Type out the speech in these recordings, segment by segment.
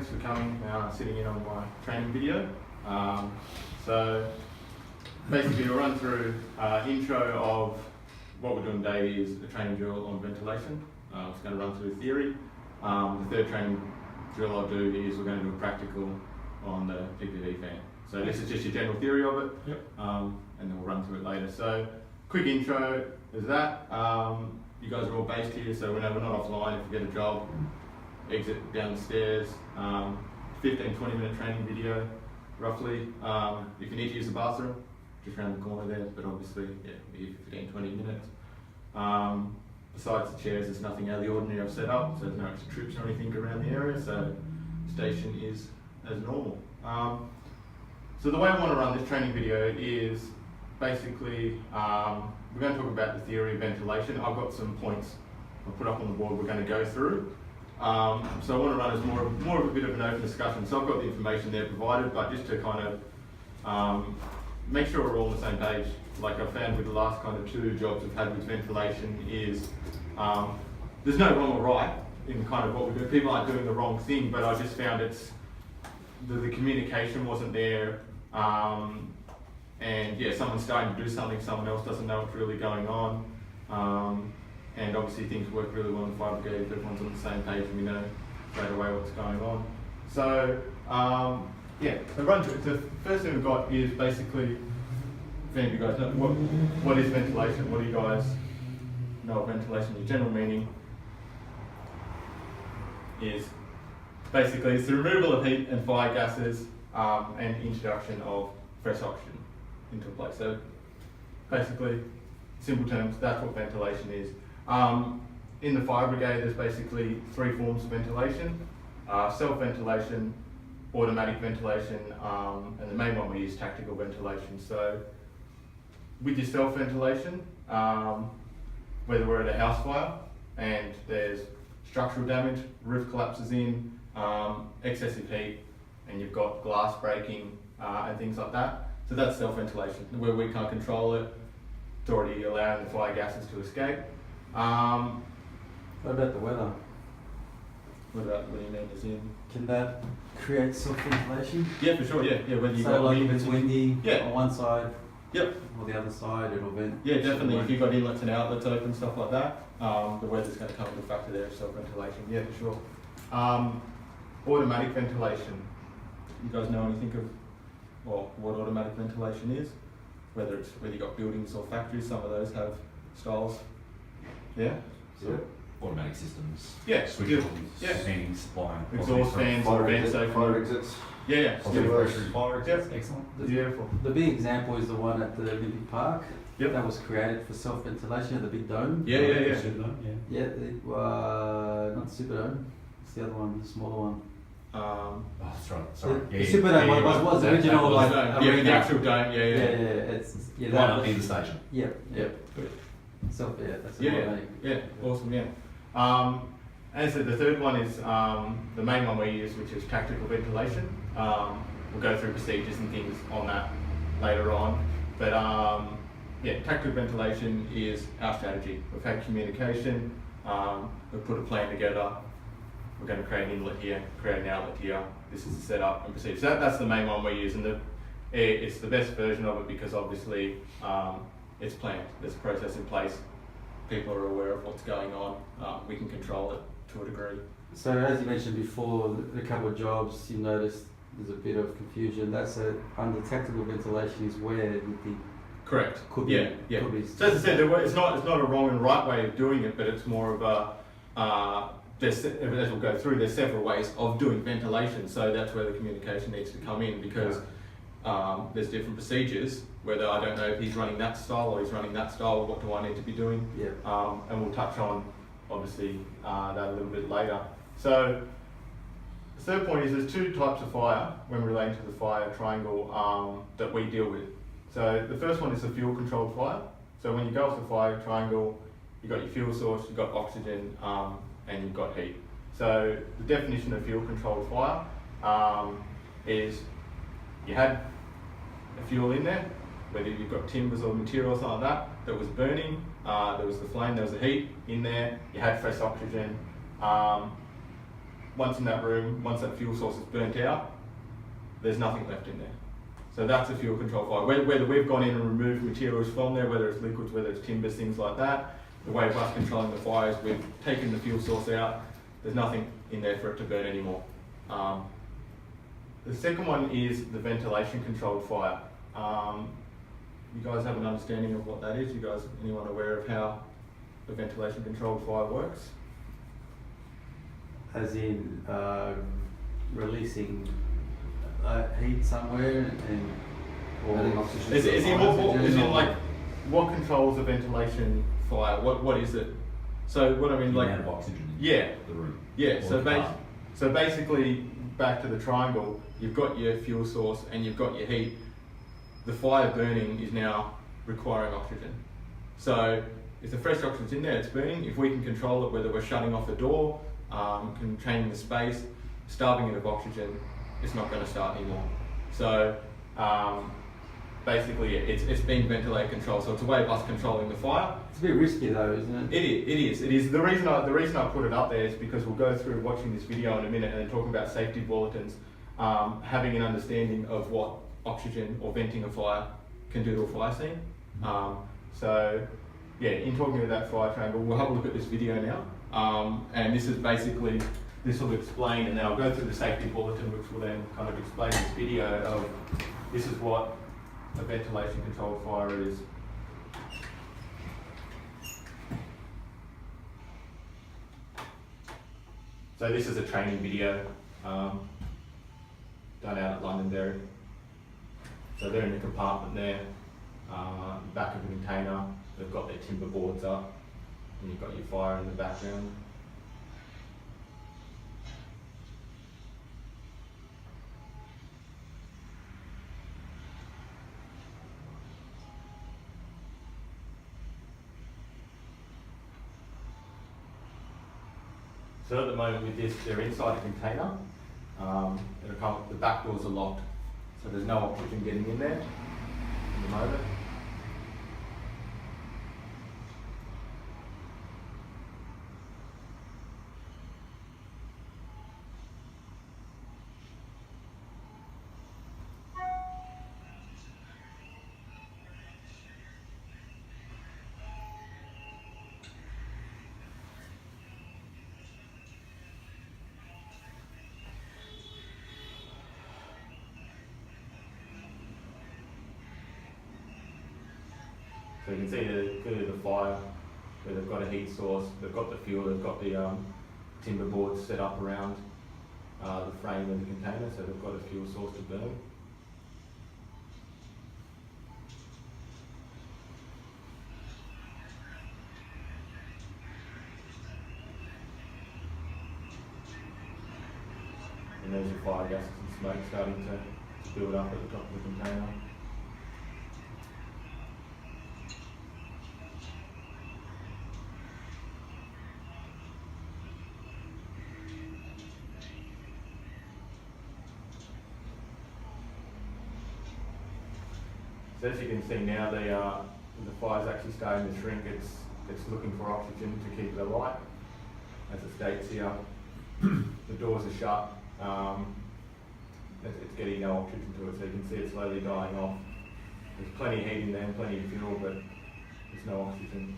for coming, sitting in on my training video. So basically we'll run through intro of what we're doing today is a training drill on ventilation. It's going to run through theory. The third training drill I'll do is we're going to do a practical on the PPV fan. So this is just your general theory of it, and then we'll run through it later. So quick intro is that. You guys are all based here, so we're not offline. If you get a job, exit down the stairs. 15-20 minute training video, roughly. If you need to use the bathroom, just around the corner there, but obviously, yeah, we're here for 15-20 minutes. Besides the chairs, there's nothing out of the ordinary I've set up, so there's no extra trips or anything around the area, so station is as normal. So the way I want to run this training video is basically, we're going to talk about the theory of ventilation. I've got some points I'll put up on the board we're going to go through. So I want to run as more of a bit of an open discussion. So I've got the information there provided, but just to kind of make sure we're all on the same page. Like I found with the last kind of two jobs I've had with ventilation is, there's no wrong or right in kind of what we do. People aren't doing the wrong thing, but I just found the communication wasn't there. And yeah, someone's starting to do something, someone else doesn't know what's really going on. And obviously things work really well in fire brigade if everyone's on the same page and we know straight away what's going on. So yeah, the first thing we've got is basically, if any of you guys know, what is ventilation? What do you guys know of ventilation? The general meaning is basically it's the removal of heat and fire gases and introduction of fresh oxygen into a place. So basically, simple terms, that's what ventilation is. In the fire brigade, there's basically three forms of ventilation: self-ventilation, automatic ventilation, and the main one we use tactical ventilation. So with your self-ventilation, whether we're at a house fire and there's structural damage, roof collapses in, excessive heat, and you've got glass breaking and things like that. So that's self-ventilation, where we can't control it. It's already allowing the fire gases to escape. What about the weather? What do you mean as in? Can that create self-ventilation? Yeah, for sure, yeah. Whether you've So got like if wind, it's windy yeah, on one side, yep, or the other side, it'll vent. Yeah, definitely. If you've got inlets and outlets open, stuff like that, the weather's going to come into factor there, self-ventilation, yeah, for sure. Automatic ventilation. You guys know anything of what automatic ventilation is? Whether you've got buildings or factories, some of those have styles. Yeah? So automatic systems. Yeah. Switch Yeah. fanning, supplying. Exhaust fans or vent fire safety. exits. Yeah. Positive Yeah. pressure fire exits. Excellent. Beautiful. The big example is the one at the Olympic Park. Yep. That was created for self-ventilation, the big dome. Yeah. Yeah, not the Superdome. It's the other one, the smaller one. Oh, that's right. Sorry. The Superdome was That original, like dome. Yeah, the actual dome. Yeah. it's The one that up was- near the station. Yep. Good. That's Yeah, automatic. yeah, awesome, yeah. As I said, the third one is the main one we use, which is tactical ventilation. We'll go through procedures and things on that later on. But yeah, tactical ventilation is our strategy. We've had communication, we've put a plan together. We're going to create an inlet here, create an outlet here. This is the setup and procedure. So that's the main one we use, and it's the best version of it because obviously it's planned. There's a process in place. People are aware of what's going on. We can control it to a degree. So as you mentioned before, the couple of jobs, you noticed there's a bit of confusion. That's under tactical ventilation is where the Correct. could be. Yeah. Could be So as I said, it's not a wrong and right way of doing it, but it's more of a as we'll go through, there's several ways of doing ventilation. So that's where the communication needs to come in because there's different procedures. Whether I don't know if he's running that style or he's running that style, what do I need to be doing? Yeah. And we'll touch on obviously that a little bit later. So the third point is there's two types of fire when relating to the fire triangle that we deal with. So the first one is the fuel controlled fire. So when you go off the fire triangle, you've got your fuel source, you've got oxygen, and you've got heat. So the definition of fuel controlled fire is you had a fuel in there, whether you've got timbers or material or something like that was burning, there was the flame, there was the heat in there, you had fresh oxygen, once in that room, once that fuel source is burnt out, there's nothing left in there. So that's a fuel control fire. Whether we've gone in and removed materials from there, whether it's liquids, whether it's timbers, things like that, the way of us controlling the fire is we've taken the fuel source out, there's nothing in there for it to burn anymore. The second one is the ventilation controlled fire. You guys have an understanding of what that is? You guys, anyone aware of how the ventilation controlled fire works? As in releasing heat somewhere and Adding or oxygen. Is it Oxygen. like what controls a ventilation fire? What is it? So what I mean, The like amount of oxygen in yeah, the room. yeah. Or So the car. so basically, back to the triangle. You've got your fuel source and you've got your heat. The fire burning is now requiring oxygen. So if the fresh oxygen's in there, it's burning. If we can control it, whether we're shutting off the door, containing the space, starving it of oxygen, it's not going to start anymore. So basically, it's being ventilator controlled. So it's a way of us controlling the fire. it's a bit risky though, isn't it? It is. The reason I put it up there is because we'll go through watching this video in a minute and then talking about safety bulletins, having an understanding of what oxygen or venting a fire can do to a fire scene. So yeah, in talking about that fire triangle, we'll have a look at this video now. And this is basically, this will explain, and then I'll go through the safety bulletin, which will then kind of explain this video of this is what a ventilation controlled fire is. So this is a training video done out at Londonderry. So they're in the compartment there, back of the container. They've got their timber boards up, and you've got your fire in the background. So at the moment with this, they're inside a container. The back doors are locked, so there's no oxygen getting in there at the moment. So you can see clearly the fire, where they've got a heat source, they've got the fuel, they've got the timber boards set up around the frame of the container, so they've got a fuel source to burn. And there's your fire gases and smoke starting to build up at the top of the container. So as you can see now, the fire's actually starting to shrink. It's looking for oxygen to keep it alight. As it states here, the doors are shut. It's getting no oxygen to it, so you can see it slowly dying off. There's plenty of heat in there and plenty of fuel, but there's no oxygen.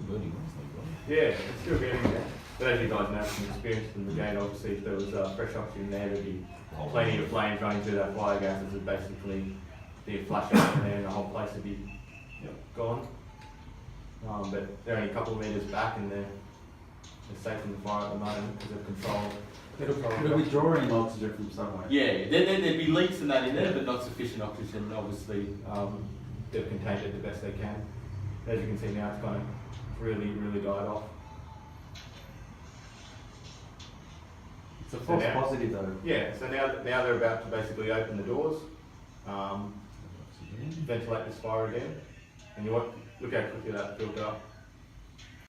burning, wasn't it? Yeah, it's still getting there. But as you guys know from experience from the game, obviously if there was fresh oxygen there, there'd be plenty of flames running through that fire gas. It would basically be a flash up in there and the whole place would be gone. But they're only a couple of metres back and they're safe from the fire at the moment because of control. It'll be drawing oxygen from somewhere. Yeah, there'd be leaks and that in there, but not sufficient oxygen. Obviously, they've contained it the best they can. As you can see now, it's kind of really, really died off. It's a false now- positive though. Yeah, so now they're about to basically open the doors, ventilate this fire again, and you look how quickly that built up.